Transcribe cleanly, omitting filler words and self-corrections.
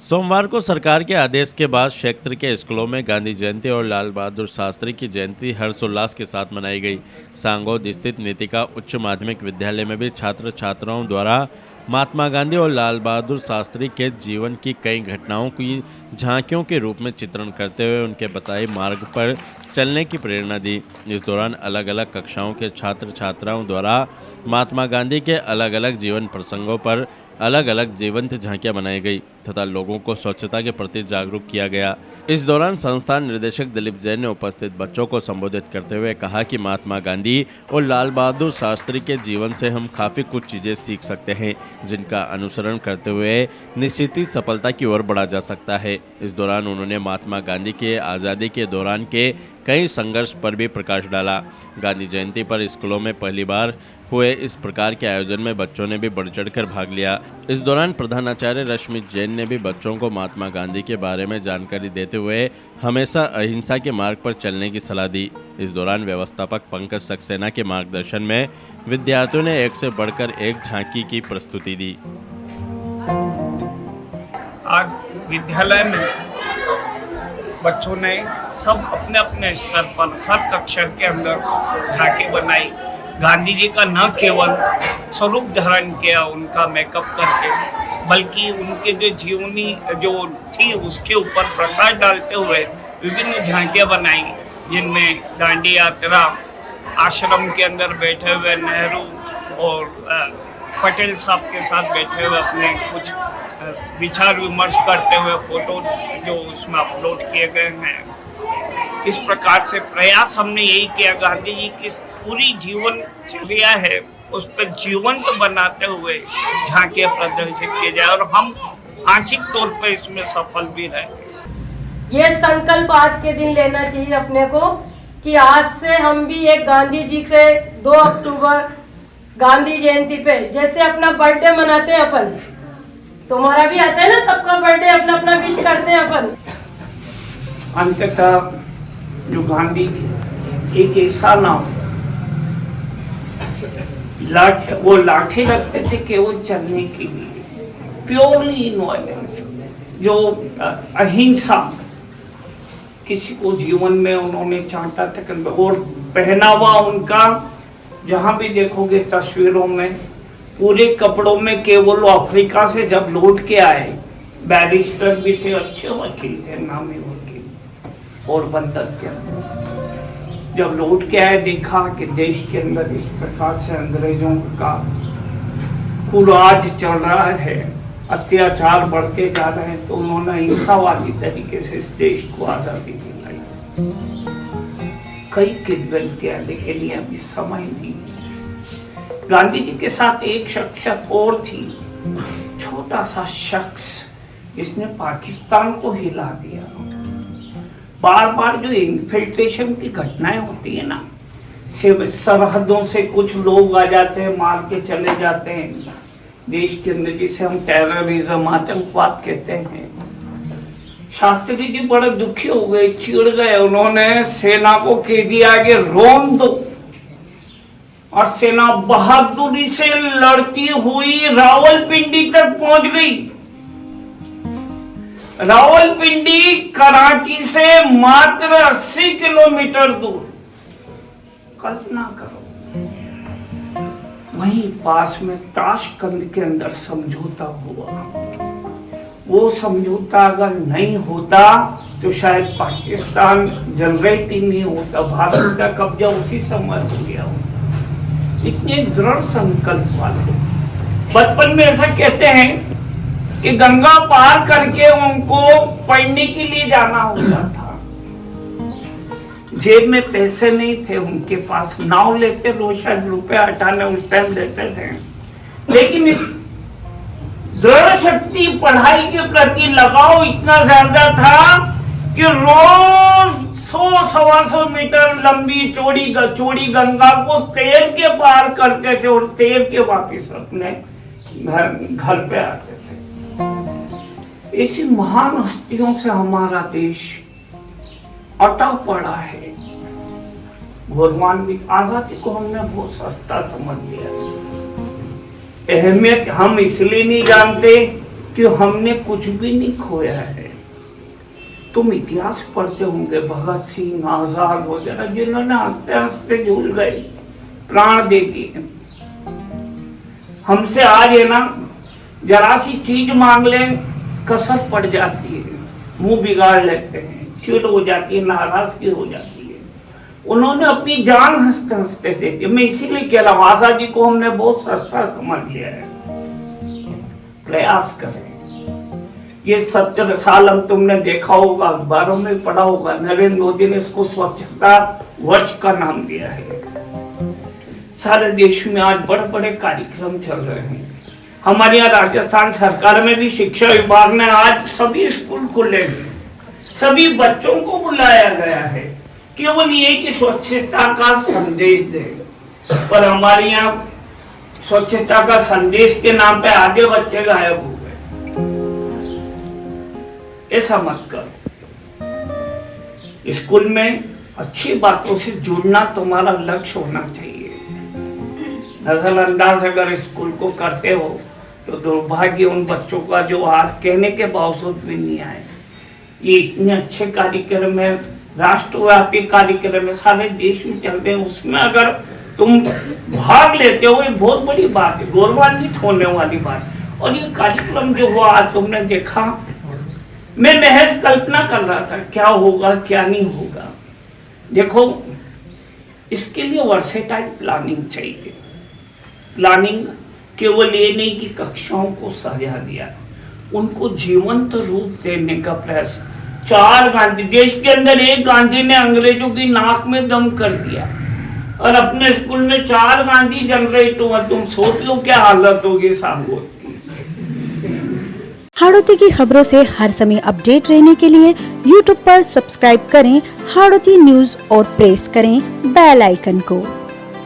सोमवार को सरकार के आदेश के बाद क्षेत्र के स्कूलों में गांधी जयंती और लाल बहादुर शास्त्री की जयंती हर्षोल्लास के साथ मनाई गई। सांगोद स्थित नीतिका उच्च माध्यमिक विद्यालय में भी छात्र छात्राओं द्वारा महात्मा गांधी और लाल बहादुर शास्त्री के जीवन की कई घटनाओं की झांकियों के रूप में चित्रण करते हुए उनके बताए मार्ग पर चलने की प्रेरणा दी। इस दौरान अलग अलग कक्षाओं के छात्र छात्राओं द्वारा महात्मा गांधी के अलग अलग जीवन प्रसंगों पर अलग अलग जीवंत झांकियां बनाई गई तथा लोगों को स्वच्छता के प्रति जागरूक किया गया। इस दौरान संस्थान निर्देशक दिलीप जैन ने उपस्थित बच्चों को संबोधित करते हुए कहा कि महात्मा गांधी और लाल बहादुर शास्त्री के जीवन से हम काफ़ी कुछ चीज़ें सीख सकते हैं, जिनका अनुसरण करते हुए निश्चित ही सफलता की ओर बढ़ा जा सकता है। इस दौरान उन्होंने महात्मा गांधी के आज़ादी के दौरान के कई संघर्ष पर भी प्रकाश डाला। गांधी जयंती पर स्कूलों में पहली बार हुए इस प्रकार के आयोजन में बच्चों ने भी बढ़ चढ़कर भाग लिया। इस दौरान प्रधानाचार्य रश्मि जैन ने भी बच्चों को महात्मा गांधी के बारे में जानकारी देते हुए हमेशा अहिंसा के मार्ग पर चलने की सलाह दी। इस दौरान व्यवस्थापक पंकज सक्सेना के मार्गदर्शन में विद्यार्थियों ने एक से बढ़कर एक झांकी की प्रस्तुति दी। आज विद्यालय में बच्चों ने सब अपने अपने स्तर पर हर कक्षा के अंदर झांकी बनाई। गांधी जी का न केवल स्वरूप धारण किया उनका मेकअप करके, बल्कि उनके जो जीवनी जो थी उसके ऊपर प्रकाश डालते हुए विभिन्न झांकियाँ बनाई, जिनमें दांडी यात्रा, आश्रम के अंदर बैठे हुए नेहरू और पटेल साहब के साथ बैठे हुए अपने कुछ विचार विमर्श करते हुए फोटो जो उसमें अपलोड किए गए हैं। इस प्रकार से प्रयास हमने यही किया, गांधी जी की पूरी जीवनचर्या है उस पर जीवंत बनाते हुए झांकियाँ प्रदर्शित किए जाए और हम आंशिक तौर पर इसमें सफल भी रहे। ये संकल्प आज के दिन लेना चाहिए अपने को कि आज से हम भी एक गांधी जी से 2 अक्टूबर गांधी जयंती पे जैसे अपना बर्थडे मनाते हैं अपन, तुम्हारा भी आता है ना, सबका बर्थडे अपना अपना विश करते हैं अपन। अंततः जो गांधी एक ऐसा नाम वो लाठी रखते थे केवल चलने के लिए, प्योरली इन वायलेंस, जो अहिंसा किसी को जीवन में उन्होंने चाहता था। और पहनावा उनका जहां भी देखोगे तस्वीरों में पूरे कपड़ों में, केवल वो अफ्रीका से जब लौट के आए, बैरिस्टर भी थे, अच्छे वकील थे, नामी वकील, पोरबंदर के अंदर जब लौट के आए, देखा कि देश के अंदर इस प्रकार से अंग्रेजों का कुराज चल रहा है, अत्याचार बढ़ते जा रहे हैं, तो उन्होंने अहिंसा वाली तरीके से इस देश को आजादी दिलाई। कई किदवत किया, लेकिन ये अभी समय नहीं। गांधी जी के साथ एक शख्सियत और थी, छोटा सा शख्स जिसने पाकिस्तान को हिला दिया। बार बार जो इन्फिल्ट्रेशन की घटनाएं होती है ना, सरहदों से कुछ लोग आ जाते हैं, मार के चले जाते हैं देश के अंदर, जिसे हम टेररिज्म, आतंकवाद कहते हैं। शास्त्री जी बड़े दुखी हो गए, चिढ़ गए, उन्होंने सेना को कह दिया कि रोन दो, और सेना बहादुरी से लड़ती हुई रावलपिंडी तक पहुंच गई। रावलपिंडी कराची से मात्र 80 किलोमीटर दूर। कल्पना करो, वहीं पास में ताशकंद के अंदर समझौता हुआ। वो समझौता अगर नहीं होता तो शायद पाकिस्तान जनरेट ही नहीं होता, भारत का कब्जा उसी समय हो गया होता। इतने दृढ़ संकल्प वाले। बचपन में ऐसा कहते हैं कि गंगा पार करके उनको पढ़ने के लिए जाना होता था, जेब में पैसे नहीं थे उनके पास, नाव लेते लोग शायद ₹98 उस टाइम लेते थे, लेकिन दृढ़ शक्ति पढ़ाई के प्रति लगाव इतना ज्यादा था कि रोज 100-125 मीटर लंबी चौड़ी गंगा को तैर के पार करते थे और तैर के वापिस अपने घर पे आते थे। ऐसी महान हस्तियों से हमारा देश अटा पड़ा है। गौरवान्वित आजादी को हमने बहुत सस्ता समझ लिया। अहमियत हम इसलिए नहीं जानते कि हमने कुछ भी नहीं खोया है। तुम इतिहास पढ़ते होंगे, भगत सिंह, आजाद वगैरह, जिन्होंने हंसते हंसते झूल गए, प्राण दे दिए। हमसे आज है ना, जरा सी चीज मांग लें कसर पड़ जाती है, मुंह बिगाड़ लेते हैं, चिढ़ हो जाती है, नाराजगी हो जाती है। उन्होंने अपनी जान हंसते हंसते दे दी। मैं इसीलिए कह रहा हूँ, आजाद जी को हमने बहुत सस्ता समझ लिया है। प्रयास करें। ये 70 साल हम तुमने देखा होगा, अखबारों में पढ़ा होगा, नरेंद्र मोदी ने इसको स्वच्छता वर्ष का नाम दिया है। सारे देश में आज बड़े बड़े कार्यक्रम चल रहे हैं। हमारे यहाँ राजस्थान सरकार में भी शिक्षा विभाग ने आज सभी स्कूल खुले हैं, सभी बच्चों को बुलाया गया है, केवल ये कि स्वच्छता का संदेश दे। पर हमारे यहाँ स्वच्छता का संदेश के नाम पे आधे बच्चे गायब हो गए। ऐसा मत करो। स्कूल में अच्छी बातों से जुड़ना तुम्हारा लक्ष्य होना चाहिए। नजरअंदाज अगर स्कूल को करते हो तो दुर्भाग्य उन बच्चों का जो आज कहने के बावजूद भी नहीं आए। ये इतने अच्छे कार्यक्रम है, राष्ट्रव्यापी कार्यक्रम है, सारे देश में चल रहे हैं, उसमें अगर तुम भाग लेते हो, ये बहुत बड़ी बात है, गौरवान्वित होने वाली बात। और ये कार्यक्रम जो हुआ आज तुमने देखा, मैं महज कल्पना कर रहा था क्या होगा क्या नहीं होगा। देखो, इसके लिए वर्सेटाइल प्लानिंग चाहिए। प्लानिंग केवल ये नहीं कि कक्षाओं को सजा दिया, उनको जीवंत रूप देने का प्रयास। 4 गांधी, देश के अंदर एक गांधी ने अंग्रेजों की नाक में दम कर दिया, और अपने स्कूल में 4 गांधी जल रहे। तुम सोच लो क्या हालत होगी सांगो की। हाड़ौती की खबरों से हर समय अपडेट रहने के लिए YouTube पर सब्सक्राइब करें हाड़ौती न्यूज और प्रेस करें बेल आइकन को।